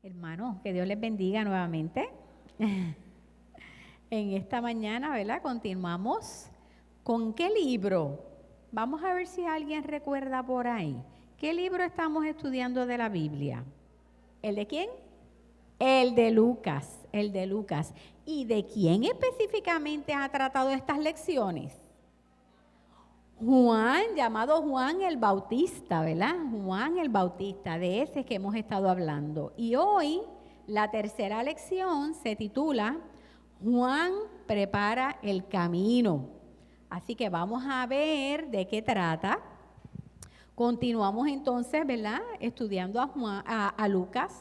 Hermanos, que Dios les bendiga nuevamente. En esta mañana, ¿verdad? Continuamos. ¿Con qué libro? Vamos a ver si alguien recuerda por ahí. ¿Qué libro estamos estudiando de la Biblia? ¿El de quién? El de Lucas, el de Lucas. ¿Y de quién específicamente ha tratado estas lecciones? Juan, llamado Juan el Bautista, ¿verdad? Juan el Bautista, de ese que hemos estado hablando. Y hoy la tercera lección se titula Juan prepara el camino. Así que vamos a ver de qué trata. Continuamos entonces, ¿verdad? Estudiando a Lucas.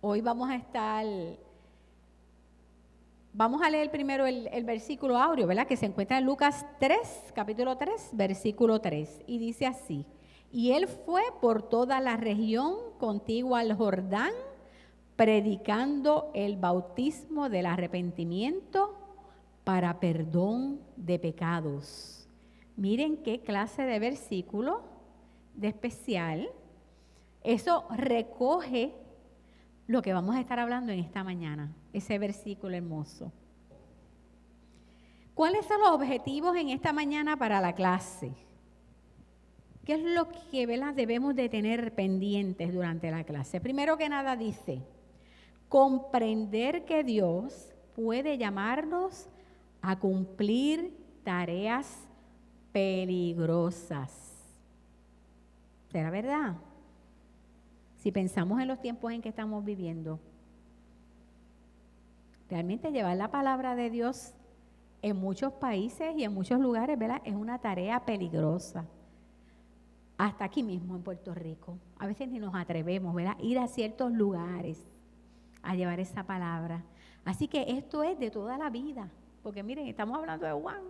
Hoy vamos a leer primero el versículo áureo, ¿verdad? Que se encuentra en Lucas 3, capítulo 3, versículo 3. Y dice así: y él fue por toda la región contigua al Jordán, predicando el bautismo del arrepentimiento para perdón de pecados. Miren qué clase de versículo de especial. Eso recoge lo que vamos a estar hablando en esta mañana, ese versículo hermoso. ¿Cuáles son los objetivos en esta mañana para la clase? ¿Qué es lo que, ¿verdad?, debemos de tener pendientes durante la clase? Primero que nada dice, comprender que Dios puede llamarnos a cumplir tareas peligrosas. ¿Será verdad? Si pensamos en los tiempos en que estamos viviendo, realmente llevar la palabra de Dios en muchos países y en muchos lugares, ¿verdad?, es una tarea peligrosa. Hasta aquí mismo en Puerto Rico. A veces ni nos atrevemos, ¿verdad?, ir a ciertos lugares a llevar esa palabra. Así que esto es de toda la vida. Porque miren, estamos hablando de Juan,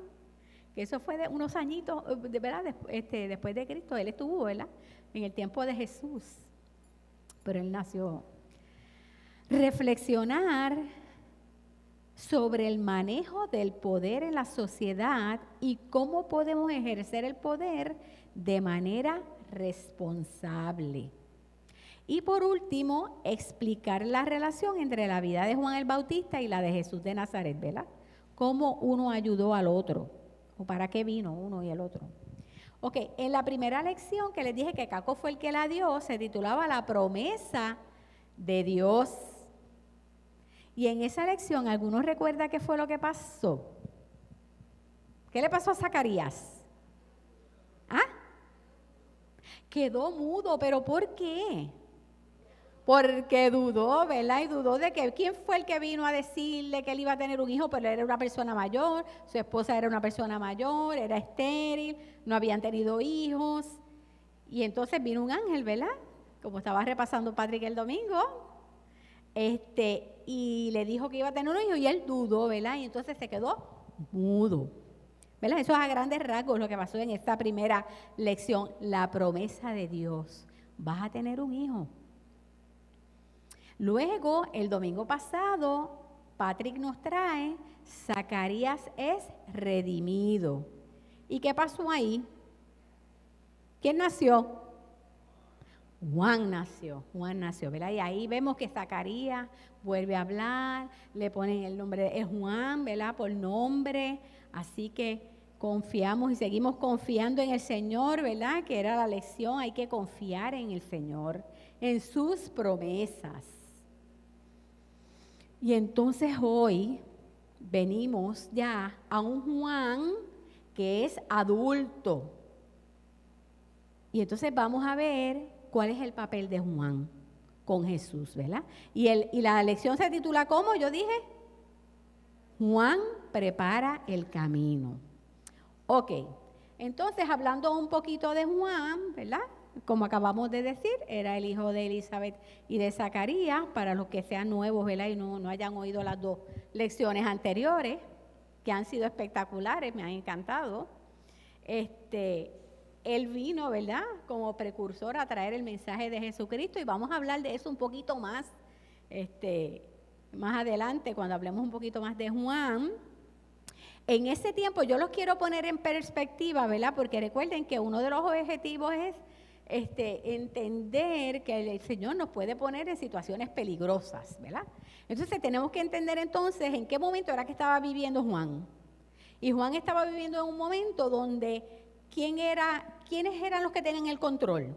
que eso fue de unos añitos, de verdad, después de Cristo. Él estuvo, ¿verdad?, en el tiempo de Jesús. Pero él nació. Reflexionar sobre el manejo del poder en la sociedad y cómo podemos ejercer el poder de manera responsable. Y por último, explicar la relación entre la vida de Juan el Bautista y la de Jesús de Nazaret, ¿verdad? Cómo uno ayudó al otro, o para qué vino uno y el otro. Ok, en la primera lección que les dije que Caco fue el que la dio, se titulaba La promesa de Dios. Y en esa lección, ¿algunos recuerdan qué fue lo que pasó? ¿Qué le pasó a Zacarías? ¿Ah? Quedó mudo, ¿pero por qué? Porque dudó, ¿verdad? Y dudó de que quién fue el que vino a decirle que él iba a tener un hijo, pero él era una persona mayor, su esposa era una persona mayor, era estéril, no habían tenido hijos. Y entonces vino un ángel, ¿verdad? Como estaba repasando Patrick el domingo, y le dijo que iba a tener un hijo y él dudó, ¿verdad? Y entonces se quedó mudo, ¿verdad? Eso es a grandes rasgos lo que pasó en esta primera lección, la promesa de Dios. Vas a tener un hijo. Luego, el domingo pasado, Patrick nos trae, Zacarías es redimido. ¿Y qué pasó ahí? ¿Quién nació? Juan nació, ¿verdad? Y ahí vemos que Zacarías vuelve a hablar, le ponen el nombre, es Juan, ¿verdad?, por nombre. Así que confiamos y seguimos confiando en el Señor, ¿verdad?, que era la lección, hay que confiar en el Señor, en sus promesas. Y entonces hoy venimos ya a un Juan que es adulto. Y entonces vamos a ver cuál es el papel de Juan con Jesús, ¿verdad? Y la lección se titula ¿cómo? Yo dije, Juan prepara el camino. Ok, entonces hablando un poquito de Juan, ¿verdad? Como acabamos de decir, era el hijo de Elizabeth y de Zacarías, para los que sean nuevos, ¿verdad?, y no hayan oído las dos lecciones anteriores, que han sido espectaculares, me han encantado. Él vino, ¿verdad?, como precursor a traer el mensaje de Jesucristo, y vamos a hablar de eso un poquito más, más adelante, cuando hablemos un poquito más de Juan. En ese tiempo yo los quiero poner en perspectiva, ¿verdad?, porque recuerden que uno de los objetivos es entender que el Señor nos puede poner en situaciones peligrosas, ¿verdad? Entonces tenemos que entender entonces en qué momento era que estaba viviendo Juan. Y Juan estaba viviendo en un momento donde ¿quiénes eran los que tenían el control?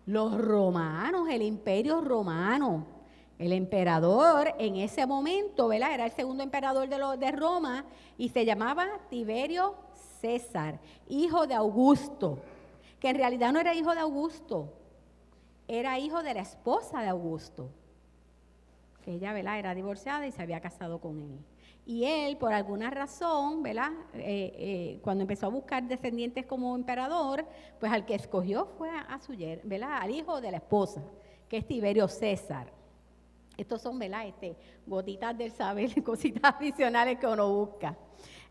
Los romanos, el imperio romano. El emperador en ese momento, ¿verdad? Era el segundo emperador de Roma y se llamaba Tiberio César, hijo de Augusto, que en realidad no era hijo de Augusto, era hijo de la esposa de Augusto, que ella, ¿verdad?, era divorciada y se había casado con él. Y él, por alguna razón, ¿verdad?, cuando empezó a buscar descendientes como emperador, pues al que escogió fue ¿verdad?, al hijo de la esposa, que es Tiberio César. Estos son, ¿verdad?, gotitas del saber, cositas adicionales que uno busca.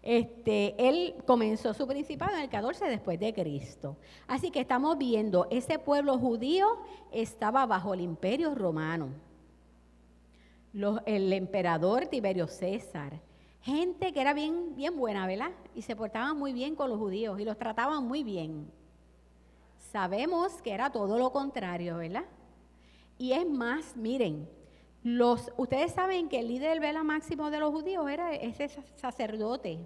Él comenzó su principado en el 14 después de Cristo. Así que estamos viendo, ese pueblo judío estaba bajo el imperio romano. El emperador Tiberio César, gente que era bien, bien buena, ¿verdad? Y se portaban muy bien con los judíos y los trataban muy bien. Sabemos que era todo lo contrario, ¿verdad? Y es más, miren, ustedes saben que el líder, ¿verdad?, máximo de los judíos era ese sacerdote.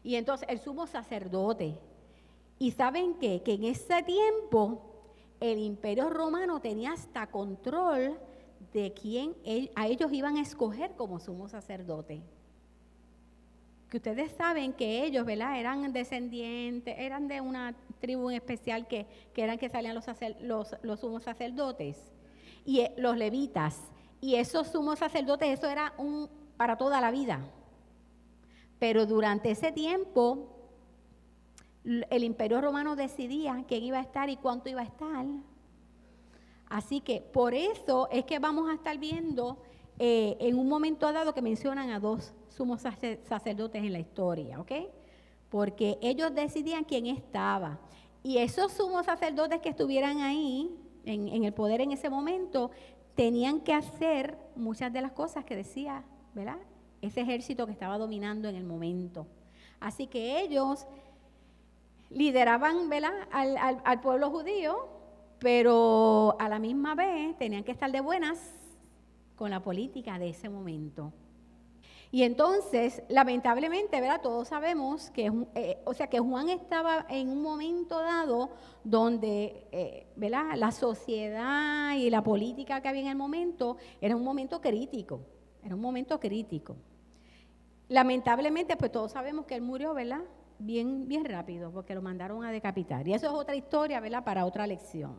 Y entonces el sumo sacerdote. Y saben que en ese tiempo el imperio romano tenía hasta control de quién a ellos iban a escoger como sumo sacerdote. Que ustedes saben que ellos, ¿verdad?, eran descendientes, eran de una tribu en especial que eran que salían los sumos sacerdotes y los levitas. Y esos sumos sacerdotes, eso era para toda la vida. Pero durante ese tiempo, el imperio romano decidía quién iba a estar y cuánto iba a estar. Así que por eso es que vamos a estar viendo en un momento dado que mencionan a 2 sumos sacerdotes en la historia, ¿ok? Porque ellos decidían quién estaba. Y esos sumos sacerdotes que estuvieran ahí, en el poder en ese momento, tenían que hacer muchas de las cosas que decía, ¿verdad?, ese ejército que estaba dominando en el momento. Así que ellos lideraban, ¿verdad?, al pueblo judío, pero a la misma vez tenían que estar de buenas con la política de ese momento. Y entonces, lamentablemente, ¿verdad?, todos sabemos que, que Juan estaba en un momento dado donde, ¿verdad?, la sociedad y la política que había en el momento era un momento crítico, Lamentablemente, pues todos sabemos que él murió, ¿verdad?, bien, bien rápido, porque lo mandaron a decapitar. Y eso es otra historia, ¿verdad?, para otra lección.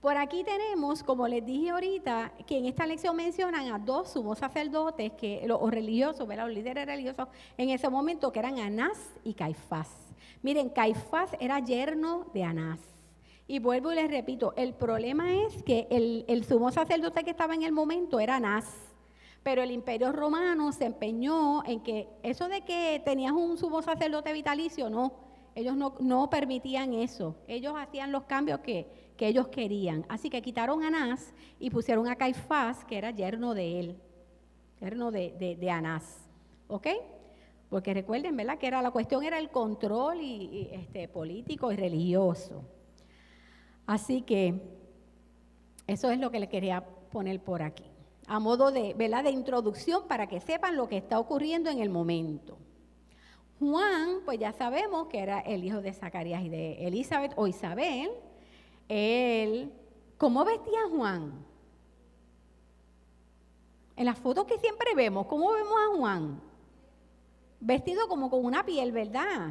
Por aquí tenemos, como les dije ahorita, que en esta lección mencionan a 2 sumos sacerdotes, o religiosos, ¿verdad?, los líderes religiosos en ese momento, que eran Anás y Caifás. Miren, Caifás era yerno de Anás. Y vuelvo y les repito, el problema es que el sumo sacerdote que estaba en el momento era Anás. Pero el imperio romano se empeñó en que eso de que tenías un sumo sacerdote vitalicio, no, ellos no permitían eso. Ellos hacían los cambios que ellos querían. Así que quitaron a Anás y pusieron a Caifás, que era yerno de él, yerno de Anás. ¿Ok? Porque recuerden, ¿verdad?, que la cuestión era el control político y religioso. Así que eso es lo que le quería poner por aquí, a modo de, ¿verdad?, de introducción para que sepan lo que está ocurriendo en el momento. Juan, pues ya sabemos que era el hijo de Zacarías y de Elizabeth o Isabel. ¿Cómo vestía Juan? En las fotos que siempre vemos, ¿cómo vemos a Juan? Vestido como con una piel, ¿verdad?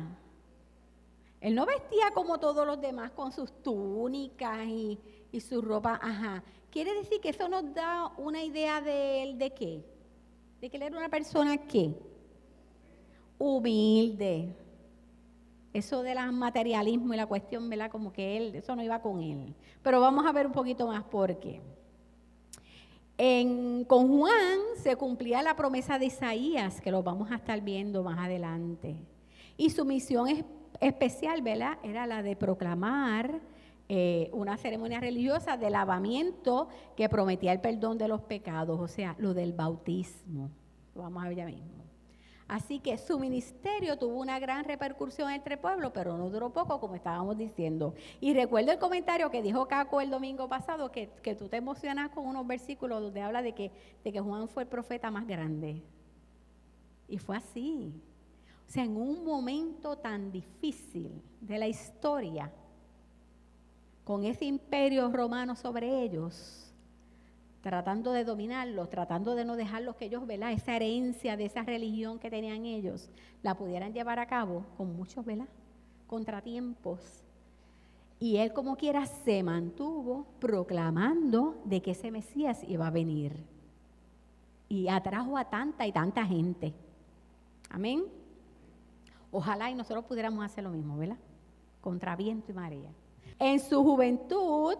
Él no vestía como todos los demás con sus túnicas y su ropa, ajá. Quiere decir que eso nos da una idea de él, ¿de qué? De que él era una persona, ¿qué? Humilde. Eso del materialismo y la cuestión, ¿verdad?, como que eso no iba con él. Pero vamos a ver un poquito más por qué. Con Juan se cumplía la promesa de Isaías, que lo vamos a estar viendo más adelante. Y su misión especial, ¿verdad?, era la de proclamar una ceremonia religiosa de lavamiento que prometía el perdón de los pecados, o sea, lo del bautismo. Lo vamos a ver ya mismo. Así que su ministerio tuvo una gran repercusión entre el pueblo, pero no duró poco, como estábamos diciendo. Y recuerdo el comentario que dijo Caco el domingo pasado, que tú te emocionas con unos versículos donde habla de que Juan fue el profeta más grande. Y fue así. O sea, en un momento tan difícil de la historia, con ese imperio romano sobre ellos, tratando de dominarlos, tratando de no dejarlos que ellos, ¿verdad?, esa herencia de esa religión que tenían ellos, la pudieran llevar a cabo con muchos, ¿verdad?, contratiempos. Y él, como quiera, se mantuvo proclamando de que ese Mesías iba a venir. Y atrajo a tanta y tanta gente. Amén. Ojalá y nosotros pudiéramos hacer lo mismo, ¿verdad? Contra viento y marea. En su juventud,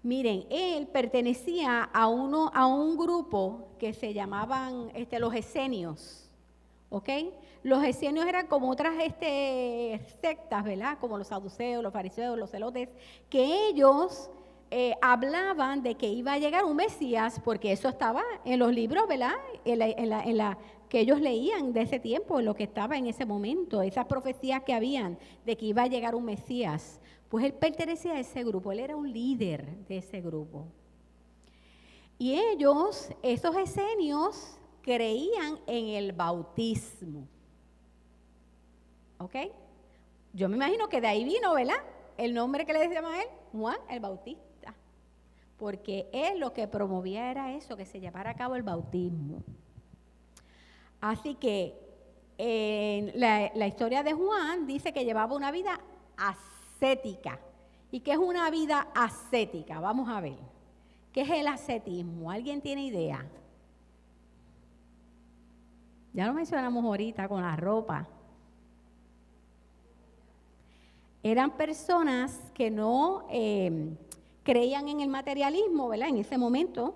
miren, él pertenecía a un grupo que se llamaban los esenios, ¿ok? Los esenios eran como otras sectas, ¿verdad? Como los saduceos, los fariseos, los celotes, que ellos hablaban de que iba a llegar un Mesías, porque eso estaba en los libros, ¿verdad? Que ellos leían de ese tiempo, en lo que estaba en ese momento, esas profecías que habían de que iba a llegar un Mesías. Pues él pertenecía a ese grupo, él era un líder de ese grupo. Y ellos, esos esenios, creían en el bautismo. ¿Ok? Yo me imagino que de ahí vino, ¿verdad?, el nombre que le decíamos a él, Juan el Bautista. Porque él lo que promovía era eso, que se llevara a cabo el bautismo. Así que la historia de Juan dice que llevaba una vida ascética. ¿Y qué es una vida ascética? Vamos a ver. ¿Qué es el ascetismo? ¿Alguien tiene idea? Ya lo mencionamos ahorita con la ropa. Eran personas que no creían en el materialismo, ¿verdad? En ese momento.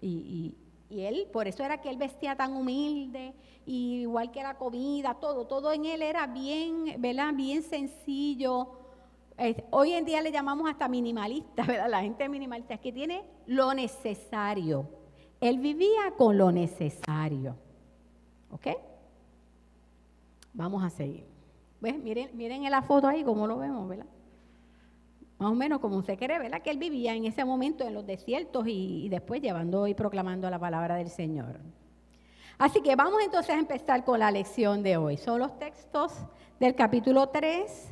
Y él, por eso era que él vestía tan humilde, y igual que la comida, todo en él era bien, ¿verdad?, bien sencillo. Hoy en día le llamamos hasta minimalista, ¿verdad? La gente minimalista es que tiene lo necesario. Él vivía con lo necesario. ¿Ok? Vamos a seguir. ¿Ves? Miren en la foto ahí cómo lo vemos, ¿verdad? Más o menos como se cree, ¿verdad?, que él vivía en ese momento en los desiertos y después llevando y proclamando la palabra del Señor. Así que vamos entonces a empezar con la lección de hoy. Son los textos del capítulo 3.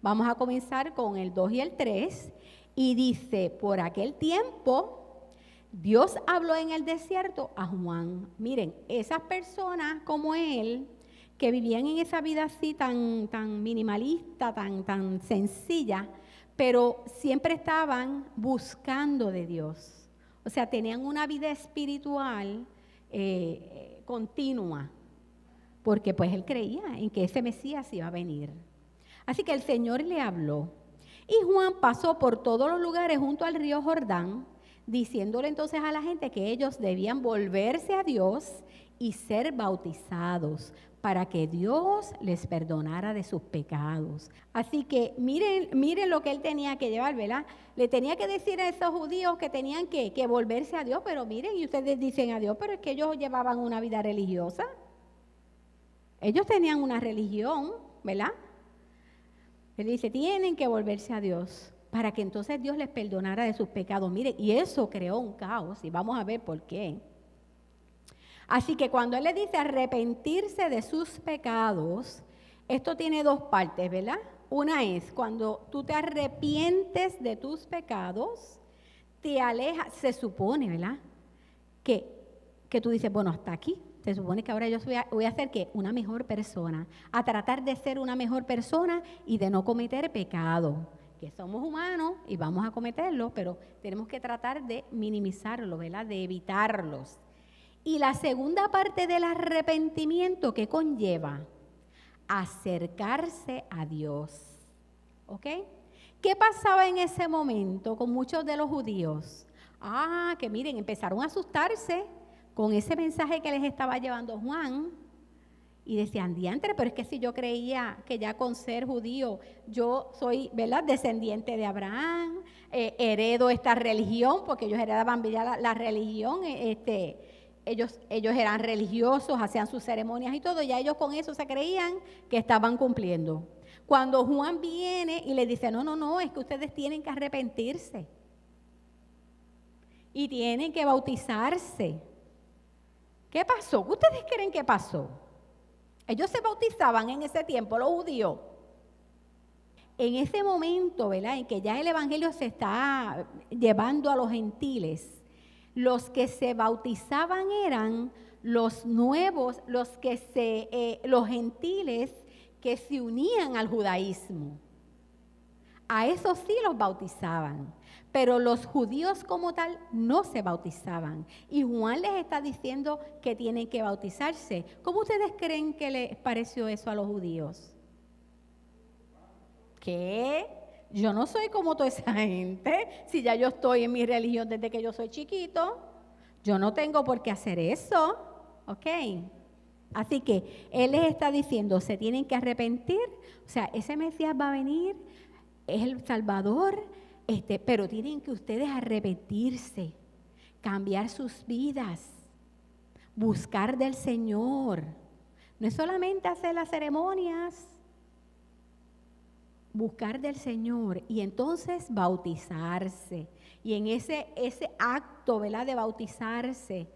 Vamos a comenzar con el 2 y el 3. Y dice, por aquel tiempo, Dios habló en el desierto a Juan. Miren, esas personas como él, que vivían en esa vida así tan minimalista, tan sencilla, pero siempre estaban buscando de Dios. O sea, tenían una vida espiritual continua, porque pues él creía en que ese Mesías iba a venir. Así que el Señor le habló. Y Juan pasó por todos los lugares junto al río Jordán, diciéndole entonces a la gente que ellos debían volverse a Dios y ser bautizados para que Dios les perdonara de sus pecados. Así que miren lo que él tenía que llevar, ¿verdad? Le tenía que decir a esos judíos que tenían que volverse a Dios, pero miren, y ustedes dicen a Dios, pero es que ellos llevaban una vida religiosa. Ellos tenían una religión, ¿verdad? Él dice, tienen que volverse a Dios para que entonces Dios les perdonara de sus pecados. Miren, y eso creó un caos, y vamos a ver por qué. Así que cuando él le dice arrepentirse de sus pecados, esto tiene dos partes, ¿verdad? Una es cuando tú te arrepientes de tus pecados, te alejas, se supone, ¿verdad?, que tú dices, bueno, hasta aquí. Se supone que ahora yo voy a ser, ¿qué?, una mejor persona, a tratar de ser una mejor persona y de no cometer pecado, que somos humanos y vamos a cometerlo, pero tenemos que tratar de minimizarlo, ¿verdad?, de evitarlos. Y la segunda parte del arrepentimiento, ¿qué conlleva? Acercarse a Dios. ¿Ok? ¿Qué pasaba en ese momento con muchos de los judíos? Que miren, empezaron a asustarse con ese mensaje que les estaba llevando Juan. Y decían, diantre, pero es que si yo creía que ya con ser judío, yo soy, ¿verdad?, descendiente de Abraham, heredo esta religión, porque ellos heredaban la religión, ellos eran religiosos, hacían sus ceremonias y todo, ya ellos con eso se creían que estaban cumpliendo. Cuando Juan viene y les dice, no, es que ustedes tienen que arrepentirse y tienen que bautizarse. ¿Qué pasó? ¿Qué ustedes creen que pasó? Ellos se bautizaban en ese tiempo, los judíos. En ese momento, ¿verdad?, en que ya el evangelio se está llevando a los gentiles, los que se bautizaban eran los nuevos, los gentiles que se unían al judaísmo. A esos sí los bautizaban, pero los judíos como tal no se bautizaban. Y Juan les está diciendo que tienen que bautizarse. ¿Cómo ustedes creen que les pareció eso a los judíos? ¿Qué? Yo no soy como toda esa gente. Si ya yo estoy en mi religión desde que yo soy chiquito, yo no tengo por qué hacer eso. ¿Ok? Así que Él les está diciendo, se tienen que arrepentir. O sea, ese Mesías va a venir, es el Salvador, pero tienen que ustedes arrepentirse, cambiar sus vidas, buscar del Señor. No es solamente hacer las ceremonias, buscar del Señor y entonces bautizarse. Y en ese acto, ¿verdad?, de bautizarse,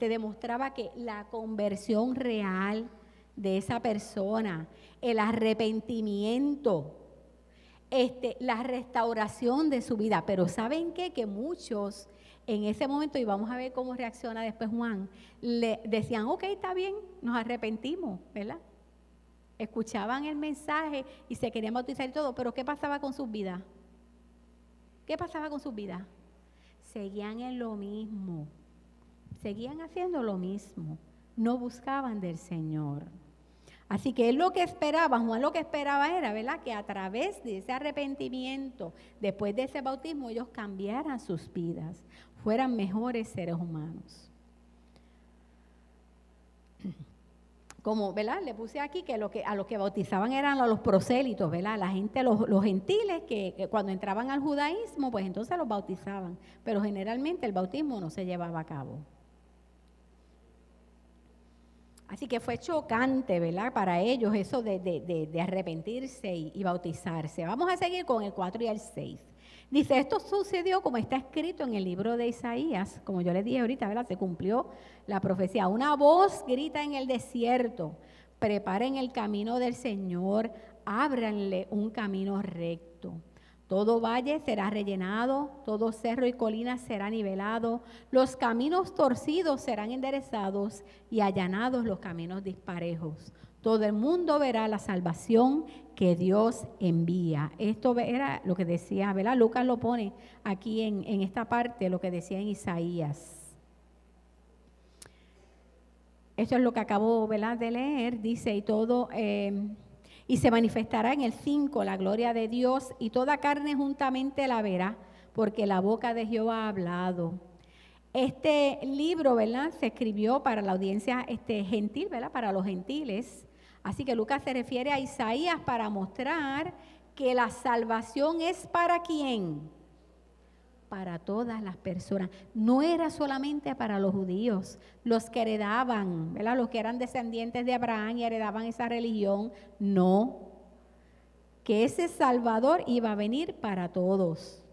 demostraba que la conversión real de esa persona, el arrepentimiento, la restauración de su vida. Pero ¿saben qué? Que muchos en ese momento, y vamos a ver cómo reacciona después Juan, le decían, ok, está bien, nos arrepentimos, ¿verdad? Escuchaban el mensaje y se querían bautizar y todo, pero ¿qué pasaba con sus vidas? ¿Qué pasaba con sus vidas? Seguían en lo mismo, seguían haciendo lo mismo, no buscaban del Señor. Así que él lo que esperaba, Juan lo que esperaba era, ¿verdad?, que a través de ese arrepentimiento, después de ese bautismo, ellos cambiaran sus vidas, fueran mejores seres humanos. Como, ¿verdad?, le puse aquí que a los que bautizaban eran a los prosélitos, ¿verdad?, la gente, los gentiles que cuando entraban al judaísmo, pues entonces los bautizaban, pero generalmente el bautismo no se llevaba a cabo. Así que fue chocante, ¿verdad?, para ellos eso de arrepentirse y bautizarse. Vamos a seguir con el 4 y el 6. Dice, esto sucedió como está escrito en el libro de Isaías, como yo les dije ahorita, ¿verdad?, se cumplió la profecía. Una voz grita en el desierto, preparen el camino del Señor, ábranle un camino recto. Todo valle será rellenado, todo cerro y colina será nivelado, los caminos torcidos serán enderezados y allanados los caminos disparejos. Todo el mundo verá la salvación que Dios envía. Esto era lo que decía, ¿verdad? Lucas lo pone aquí en esta parte, lo que decía en Isaías. Esto es lo que acabo, ¿verdad?, de leer. Dice, y se manifestará en el 5 la gloria de Dios, y toda carne juntamente la verá, porque la boca de Jehová ha hablado. Este libro, ¿verdad?, se escribió para la audiencia gentil, ¿verdad?, para los gentiles. Así que Lucas se refiere a Isaías para mostrar que la salvación es ¿para quién? Para todas las personas. No era solamente para los judíos, los que heredaban, ¿verdad?, los que eran descendientes de Abraham y heredaban esa religión. No, que ese Salvador iba a venir para todos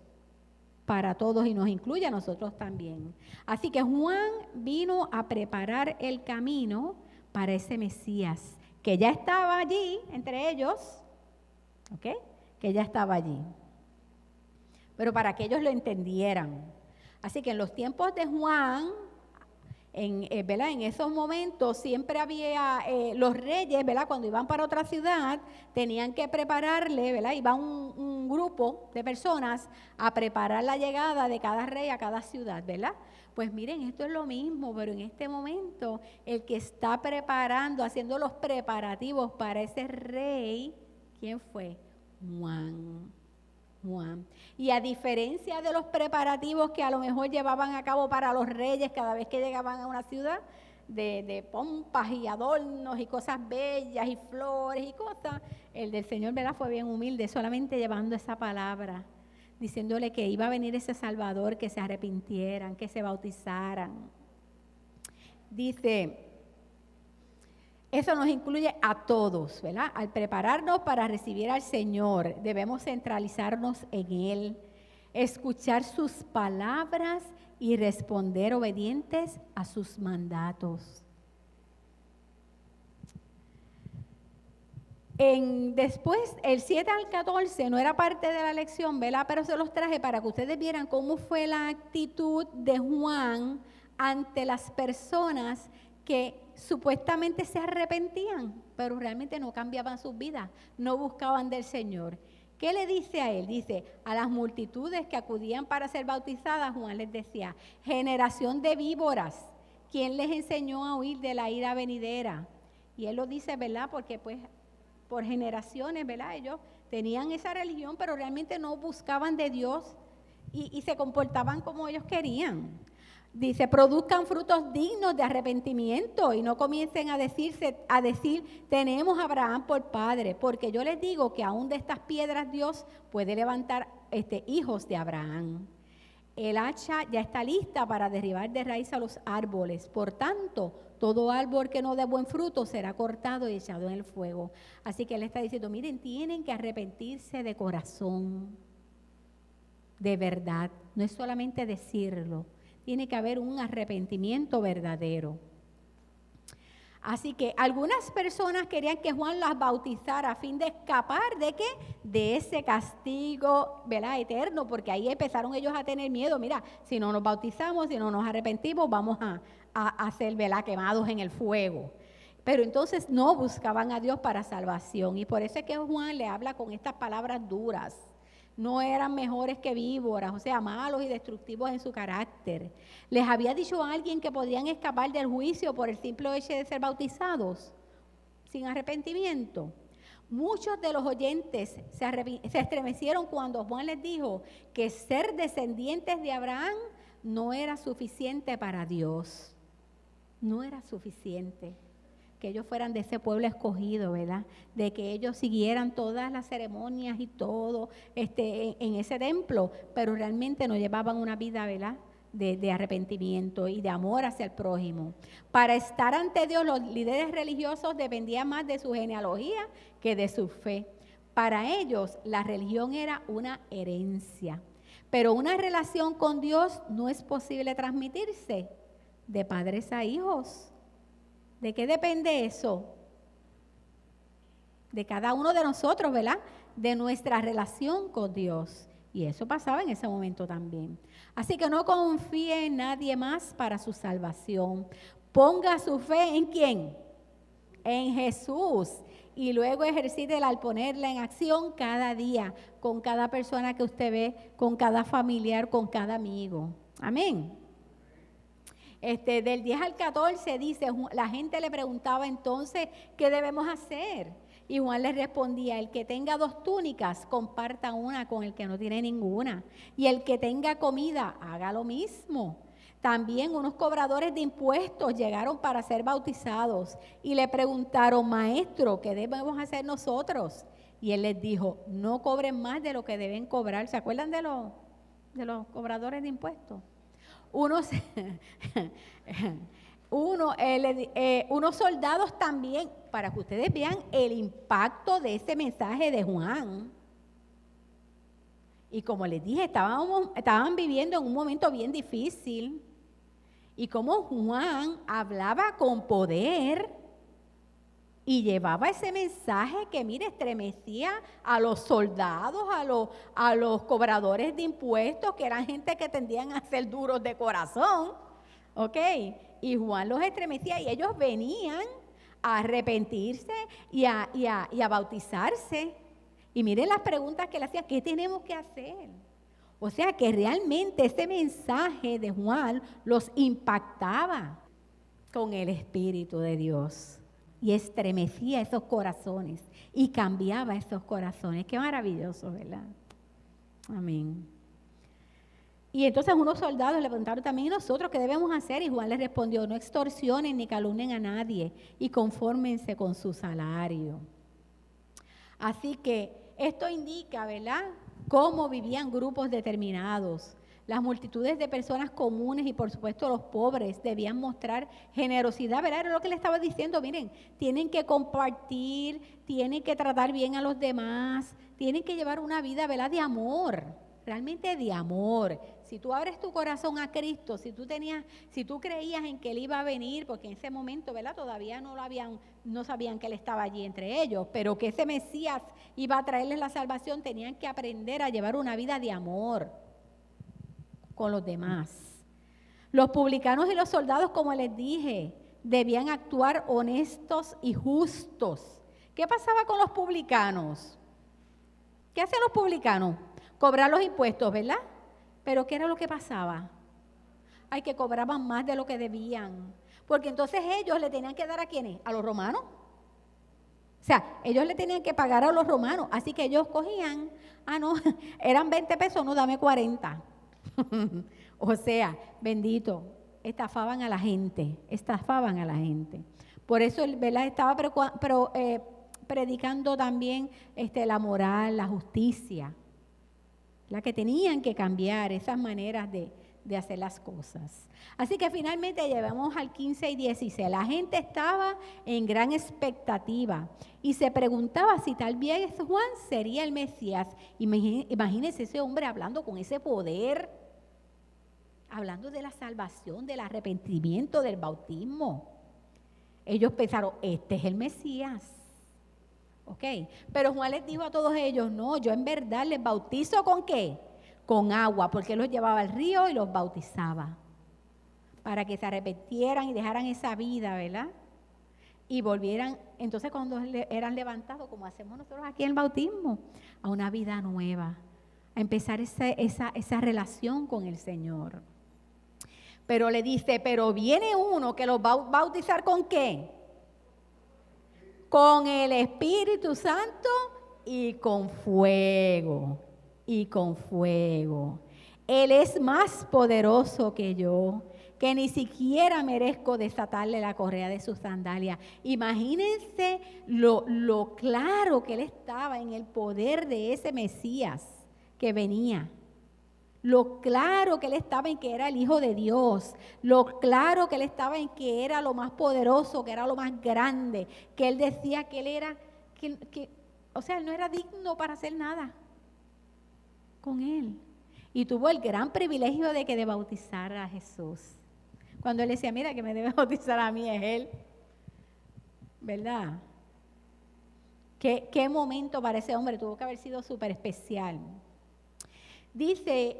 y nos incluye a nosotros también. Así que Juan vino a preparar el camino para ese Mesías, que ya estaba allí entre ellos, ¿ok?, que ya estaba allí, pero para que ellos lo entendieran. Así que en los tiempos de Juan, ¿verdad?, en esos momentos siempre había los reyes, ¿verdad?, cuando iban para otra ciudad, tenían que prepararle, ¿verdad?, iba un grupo de personas a preparar la llegada de cada rey a cada ciudad, ¿verdad? Pues miren, esto es lo mismo, pero en este momento el que está preparando, haciendo los preparativos para ese rey, ¿quién fue? Juan. Y a diferencia de los preparativos que a lo mejor llevaban a cabo para los reyes cada vez que llegaban a una ciudad, de pompas y adornos y cosas bellas y flores y cosas, el del Señor, ¿verdad?, fue bien humilde, solamente llevando esa palabra, diciéndole que iba a venir ese Salvador, que se arrepintieran, que se bautizaran. dice, eso nos incluye a todos, ¿verdad? Al prepararnos para recibir al Señor, debemos centralizarnos en Él, escuchar sus palabras y responder obedientes a sus mandatos. Después, el 7 al 14 no era parte de la lección, ¿verdad? Pero se los traje para que ustedes vieran cómo fue la actitud de Juan ante las personas que supuestamente se arrepentían, pero realmente no cambiaban sus vidas, no buscaban del Señor. ¿Qué le dice a él? Dice, a las multitudes que acudían para ser bautizadas, Juan les decía, generación de víboras, ¿quién les enseñó a huir de la ira venidera? Y él lo dice, ¿verdad? Porque pues por generaciones, ¿verdad? Ellos tenían esa religión, pero realmente no buscaban de Dios y se comportaban como ellos querían. Dice, produzcan frutos dignos de arrepentimiento y no comiencen a decir, tenemos a Abraham por padre, porque yo les digo que aún de estas piedras Dios puede levantar hijos de Abraham. El hacha ya está lista para derribar de raíz a los árboles. Por tanto, todo árbol que no dé buen fruto será cortado y echado en el fuego. Así que él está diciendo, miren, tienen que arrepentirse de corazón, de verdad. No es solamente decirlo, tiene que haber un arrepentimiento verdadero. Así que algunas personas querían que Juan las bautizara a fin de escapar ¿de qué? De ese castigo, ¿verdad? Eterno, porque ahí empezaron ellos a tener miedo. Mira, si no nos bautizamos, si no nos arrepentimos, vamos a ser, ¿verdad?, quemados en el fuego. Pero entonces no buscaban a Dios para salvación. Y por eso es que Juan le habla con estas palabras duras. No eran mejores que víboras, o sea, malos y destructivos en su carácter. Les había dicho a alguien que podrían escapar del juicio por el simple hecho de ser bautizados, sin arrepentimiento. Muchos de los oyentes se estremecieron cuando Juan les dijo que ser descendientes de Abraham no era suficiente para Dios. No era suficiente que ellos fueran de ese pueblo escogido, ¿verdad? De que ellos siguieran todas las ceremonias y todo en ese templo, pero realmente no llevaban una vida, ¿verdad?, de arrepentimiento y de amor hacia el prójimo. Para estar ante Dios, los líderes religiosos dependían más de su genealogía que de su fe. Para ellos, la religión era una herencia, pero una relación con Dios no es posible transmitirse de padres a hijos. ¿De qué depende eso? De cada uno de nosotros, ¿verdad? De nuestra relación con Dios. Y eso pasaba en ese momento también. Así que no confíe en nadie más para su salvación. Ponga su fe ¿en quién? En Jesús. Y luego ejercítela al ponerla en acción cada día, con cada persona que usted ve, con cada familiar, con cada amigo. Amén. Del 10 al 14 dice, la gente le preguntaba entonces, ¿qué debemos hacer? Y Juan les respondía, el que tenga 2 túnicas, comparta una con el que no tiene ninguna. Y el que tenga comida, haga lo mismo. También unos cobradores de impuestos llegaron para ser bautizados y le preguntaron, maestro, ¿qué debemos hacer nosotros? Y él les dijo, no cobren más de lo que deben cobrar. ¿Se acuerdan de los cobradores de impuestos? Unos soldados también, para que ustedes vean el impacto de ese mensaje de Juan. Y como les dije, estaban viviendo en un momento bien difícil. Y como Juan hablaba con poder y llevaba ese mensaje que, mire, estremecía a los soldados, a los cobradores de impuestos, que eran gente que tendían a ser duros de corazón, ¿ok? Y Juan los estremecía y ellos venían a arrepentirse y a bautizarse. Y miren las preguntas que le hacían, ¿qué tenemos que hacer? O sea que realmente ese mensaje de Juan los impactaba con el Espíritu de Dios. Y estremecía esos corazones y cambiaba esos corazones. Qué maravilloso, ¿verdad? Amén. Y entonces unos soldados le preguntaron también, ¿y nosotros qué debemos hacer? Y Juan les respondió, no extorsionen ni calumnien a nadie y confórmense con su salario. Así que esto indica, ¿verdad?, cómo vivían grupos determinados. Las multitudes de personas comunes y por supuesto los pobres debían mostrar generosidad, ¿verdad? Era lo que le estaba diciendo, miren, tienen que compartir, tienen que tratar bien a los demás, tienen que llevar una vida, ¿verdad? De amor, realmente de amor. Si tú abres tu corazón a Cristo, si tú creías en que Él iba a venir, porque en ese momento, ¿verdad? Todavía no sabían que Él estaba allí entre ellos, pero que ese Mesías iba a traerles la salvación, tenían que aprender a llevar una vida de amor con los demás. Los publicanos y los soldados, como les dije, debían actuar honestos y justos. ¿Qué pasaba con los publicanos? ¿Qué hacían los publicanos? Cobrar los impuestos, ¿verdad? Pero ¿qué era lo que pasaba? Ay, que cobraban más de lo que debían. Porque entonces ellos le tenían que dar ¿a quiénes? A los romanos. O sea, ellos le tenían que pagar a los romanos. Así que ellos cogían, no, eran 20 pesos, no, dame 40. O sea, bendito, estafaban a la gente. Por eso, ¿verdad? Estaba predicando también la moral, la justicia, la que tenían que cambiar esas maneras de hacer las cosas. Así que finalmente llegamos al 15 y 16. La gente estaba en gran expectativa y se preguntaba si tal vez Juan sería el Mesías. Imagínense ese hombre hablando con ese poder, hablando de la salvación, del arrepentimiento, del bautismo. Ellos pensaron, este es el Mesías. ¿Ok? Pero Juan les dijo a todos ellos, no, yo en verdad les bautizo ¿con qué? Con agua, porque él los llevaba al río y los bautizaba. Para que se arrepintieran y dejaran esa vida, ¿verdad? Y volvieran, entonces cuando eran levantados, como hacemos nosotros aquí en el bautismo, a una vida nueva, a empezar esa relación con el Señor. Pero le dice, pero viene uno que los va a bautizar ¿con qué? Con el Espíritu Santo y con fuego. Él es más poderoso que yo, que ni siquiera merezco desatarle la correa de sus sandalias. Imagínense lo claro que él estaba en el poder de ese Mesías que venía. Lo claro que él estaba en que era el Hijo de Dios, lo claro que él estaba en que era lo más poderoso, que era lo más grande, que él decía que él era, o sea, él no era digno para hacer nada con él. Y tuvo el gran privilegio de bautizar a Jesús. Cuando él decía, mira, que me debe bautizar a mí es él, ¿verdad? ¿Qué momento para ese hombre? Tuvo que haber sido súper especial. Dice,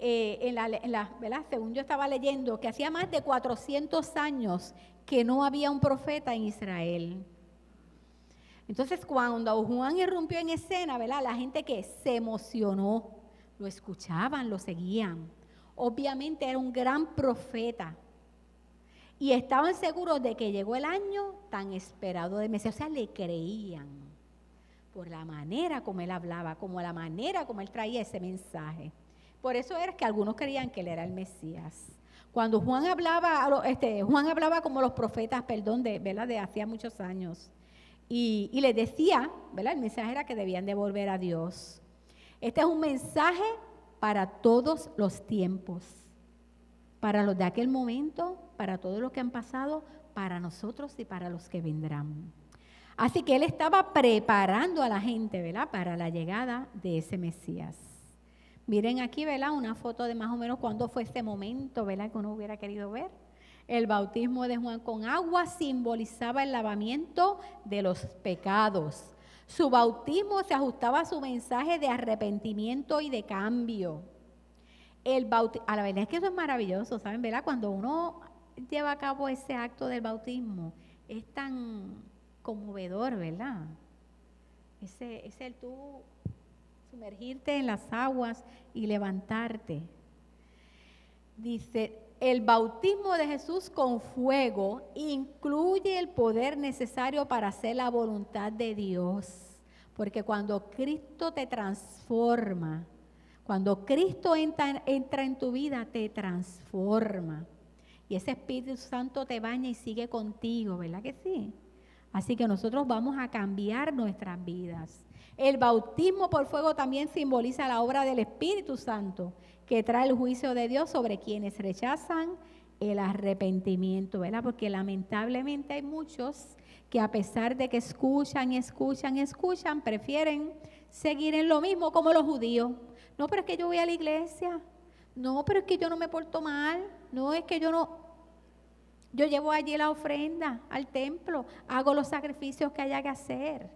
¿verdad? Según yo estaba leyendo, que hacía más de 400 años que no había un profeta en Israel. Entonces, cuando Juan irrumpió en escena, ¿verdad? La gente que se emocionó, lo escuchaban, lo seguían. Obviamente era un gran profeta. Y estaban seguros de que llegó el año tan esperado de Mesías. O sea, le creían por la manera como él hablaba, como la manera como él traía ese mensaje. Por eso era que algunos creían que él era el Mesías. Cuando Juan hablaba como los profetas, ¿verdad? De hacía muchos años. Y les decía, ¿verdad? El mensaje era que debían de volver a Dios. Este es un mensaje para todos los tiempos. Para los de aquel momento, para todos los que han pasado, para nosotros y para los que vendrán. Así que él estaba preparando a la gente, ¿verdad? Para la llegada de ese Mesías. Miren aquí, ¿verdad? Una foto de más o menos cuándo fue ese momento, ¿verdad? Que uno hubiera querido ver. El bautismo de Juan con agua simbolizaba el lavamiento de los pecados. Su bautismo se ajustaba a su mensaje de arrepentimiento y de cambio. A la verdad es que eso es maravilloso, ¿saben? ¿Verdad? Cuando uno lleva a cabo ese acto del bautismo, es tan conmovedor, ¿verdad? Es el tú sumergirte en las aguas y levantarte. Dice, el bautismo de Jesús con fuego incluye el poder necesario para hacer la voluntad de Dios. Porque cuando Cristo te transforma, cuando Cristo entra en tu vida, te transforma. Y ese Espíritu Santo te baña y sigue contigo, ¿verdad que sí? Así que nosotros vamos a cambiar nuestras vidas. El bautismo por fuego también simboliza la obra del Espíritu Santo, que trae el juicio de Dios sobre quienes rechazan el arrepentimiento, ¿verdad? Porque lamentablemente hay muchos que a pesar de que escuchan, prefieren seguir en lo mismo como los judíos. No, pero es que yo voy a la iglesia. No, pero es que yo no me porto mal. No, es que yo llevo allí la ofrenda al templo, hago los sacrificios que haya que hacer.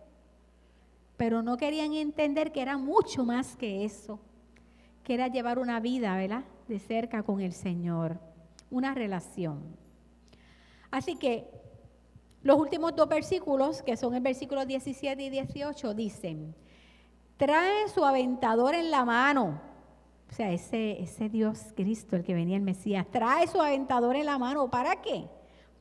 Pero no querían entender que era mucho más que eso, que era llevar una vida, ¿verdad?, de cerca con el Señor, una relación. Así que los últimos 2 versículos, que son el versículo 17 y 18, dicen: trae su aventador en la mano. O sea, ese Dios Cristo, el que venía el Mesías, trae su aventador en la mano. ¿Para qué?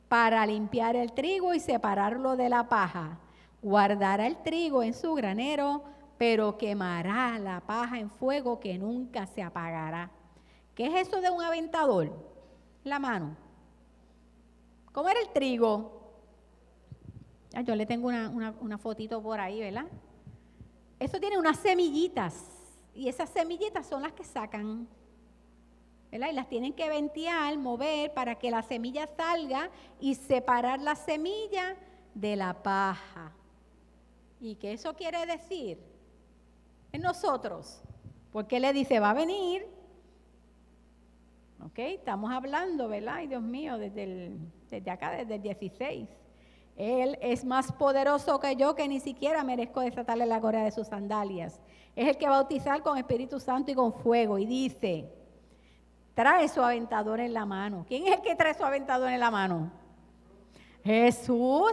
Para limpiar el trigo y separarlo de la paja. Guardará el trigo en su granero, pero quemará la paja en fuego que nunca se apagará. ¿Qué es eso de un aventador? La mano. ¿Cómo era el trigo? Yo le tengo una fotito por ahí, ¿verdad? Eso tiene unas semillitas, y esas semillitas son las que sacan, ¿verdad? Y las tienen que ventear, mover para que la semilla salga y separar la semilla de la paja. ¿Y qué eso quiere decir? En nosotros. Porque le dice, va a venir. ¿Ok? Estamos hablando, ¿verdad? Ay, Dios mío, desde acá, desde el 16. Él es más poderoso que yo, que ni siquiera merezco desatarle la correa de sus sandalias. Es el que va a bautizar con Espíritu Santo y con fuego. Y dice, trae su aventador en la mano. ¿Quién es el que trae su aventador en la mano? Jesús.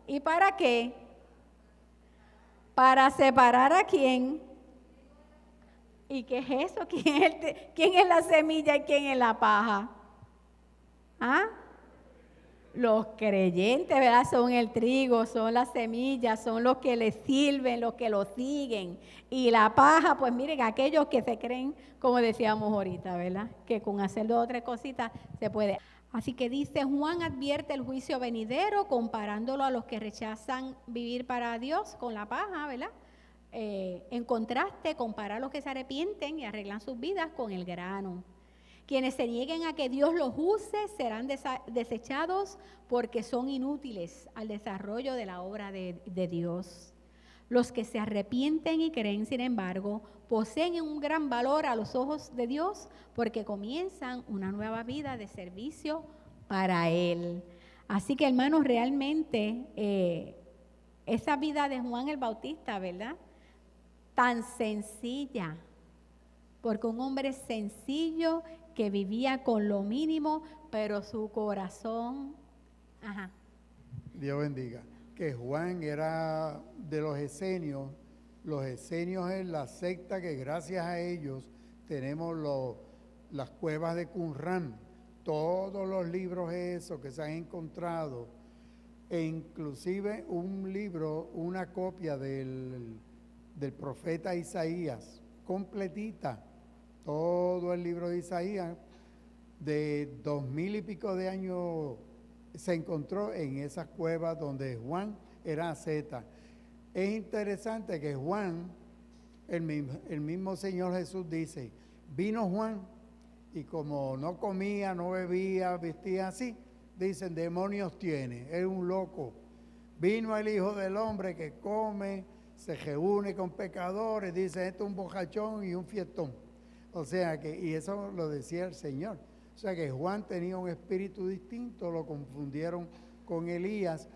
¿Y para qué? Para separar a quién. ¿Y qué es eso? ¿Quién es la semilla y quién es la paja? ¿Ah? Los creyentes, ¿verdad? Son el trigo, son las semillas, son los que le sirven, los que lo siguen. Y la paja, pues miren, aquellos que se creen, como decíamos ahorita, ¿verdad? Que con hacer 2 o 3 cositas se puede. Así que dice, Juan advierte el juicio venidero comparándolo a los que rechazan vivir para Dios con la paja, ¿verdad? En contraste, compara a los que se arrepienten y arreglan sus vidas con el grano. Quienes se nieguen a que Dios los use serán desechados porque son inútiles al desarrollo de la obra de Dios. Los que se arrepienten y creen, sin embargo, poseen un gran valor a los ojos de Dios porque comienzan una nueva vida de servicio para Él. Así que, hermanos, realmente esa vida de Juan el Bautista, ¿verdad? Tan sencilla, porque un hombre sencillo que vivía con lo mínimo, pero su corazón, Dios bendiga. Que Juan era de los esenios. Los esenios es la secta que gracias a ellos tenemos las cuevas de Qumran, todos los libros esos que se han encontrado, e inclusive un libro, una copia del profeta Isaías, completita, todo el libro de Isaías, de 2000 y pico de años, se encontró en esas cuevas donde Juan era asceta. Es interesante que Juan, el mismo Señor Jesús dice, vino Juan y como no comía, no bebía, vestía así, dicen, demonios tiene, es un loco. Vino el Hijo del Hombre que come, se reúne con pecadores, dice, esto es un bojachón y un fiestón. O sea que, y eso lo decía el Señor. O sea que Juan tenía un espíritu distinto, lo confundieron con Elías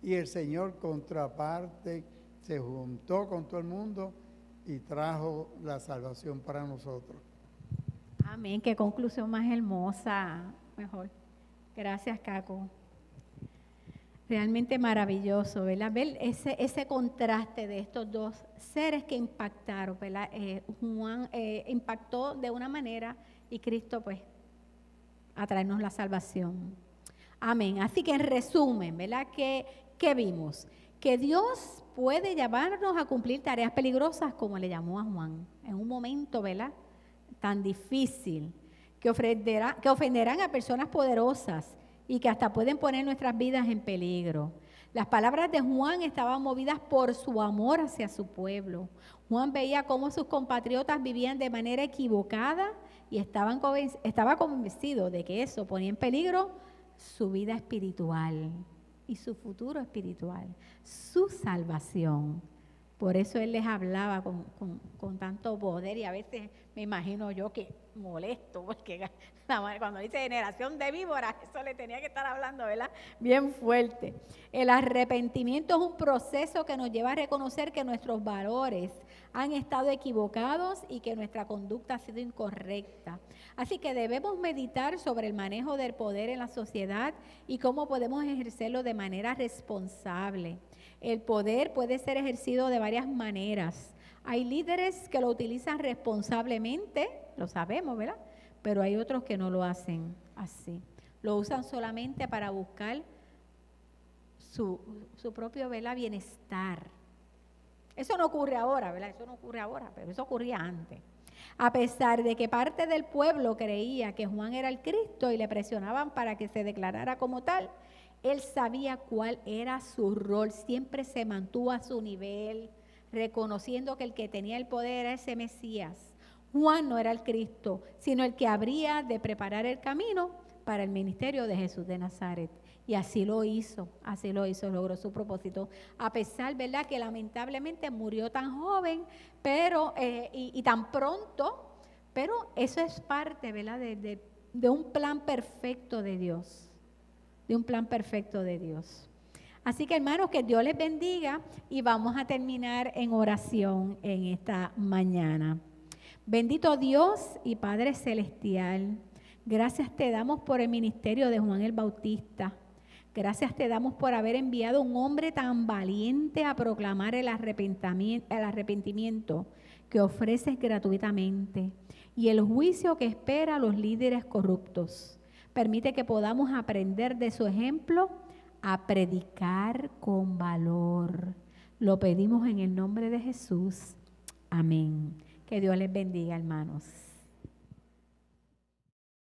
y el Señor contraparte se juntó con todo el mundo y trajo la salvación para nosotros. Amén, qué conclusión más hermosa, mejor. Gracias, Caco. Realmente maravilloso, ¿verdad? Ver ese contraste de estos dos seres que impactaron, ¿verdad? Juan impactó de una manera y Cristo, pues, a traernos la salvación. Amén. Así que en resumen, ¿verdad? ¿Qué vimos? Que Dios puede llamarnos a cumplir tareas peligrosas como le llamó a Juan, en un momento, ¿verdad?, tan difícil, que ofenderán a personas poderosas y que hasta pueden poner nuestras vidas en peligro. Las palabras de Juan estaban movidas por su amor hacia su pueblo. Juan veía cómo sus compatriotas vivían de manera equivocada y estaba convencido de que eso ponía en peligro su vida espiritual y su futuro espiritual, su salvación. Por eso él les hablaba con tanto poder, y a veces me imagino yo que molesto, porque cuando dice generación de víboras, eso le tenía que estar hablando, ¿verdad? Bien fuerte. El arrepentimiento es un proceso que nos lleva a reconocer que nuestros valores han estado equivocados y que nuestra conducta ha sido incorrecta. Así que debemos meditar sobre el manejo del poder en la sociedad y cómo podemos ejercerlo de manera responsable. El poder puede ser ejercido de varias maneras. Hay líderes que lo utilizan responsablemente, lo sabemos, ¿verdad? Pero hay otros que no lo hacen así. Lo usan solamente para buscar su propio, ¿verdad?, bienestar. Eso no ocurre ahora, ¿verdad? Eso no ocurre ahora, pero eso ocurría antes. A pesar de que parte del pueblo creía que Juan era el Cristo y le presionaban para que se declarara como tal, él sabía cuál era su rol, siempre se mantuvo a su nivel, reconociendo que el que tenía el poder era ese Mesías. Juan no era el Cristo, sino el que habría de preparar el camino para el ministerio de Jesús de Nazaret. Y así lo hizo, logró su propósito. A pesar, ¿verdad?, que lamentablemente murió tan joven, pero y tan pronto, pero eso es parte, ¿verdad?, de un plan perfecto de Dios. De un plan perfecto de Dios. Así que, hermanos, que Dios les bendiga y vamos a terminar en oración en esta mañana. Bendito Dios y Padre Celestial, gracias te damos por el ministerio de Juan el Bautista. Gracias te damos por haber enviado un hombre tan valiente a proclamar el arrepentimiento que ofreces gratuitamente y el juicio que espera a los líderes corruptos. Permite que podamos aprender de su ejemplo a predicar con valor. Lo pedimos en el nombre de Jesús. Amén. Que Dios les bendiga, hermanos.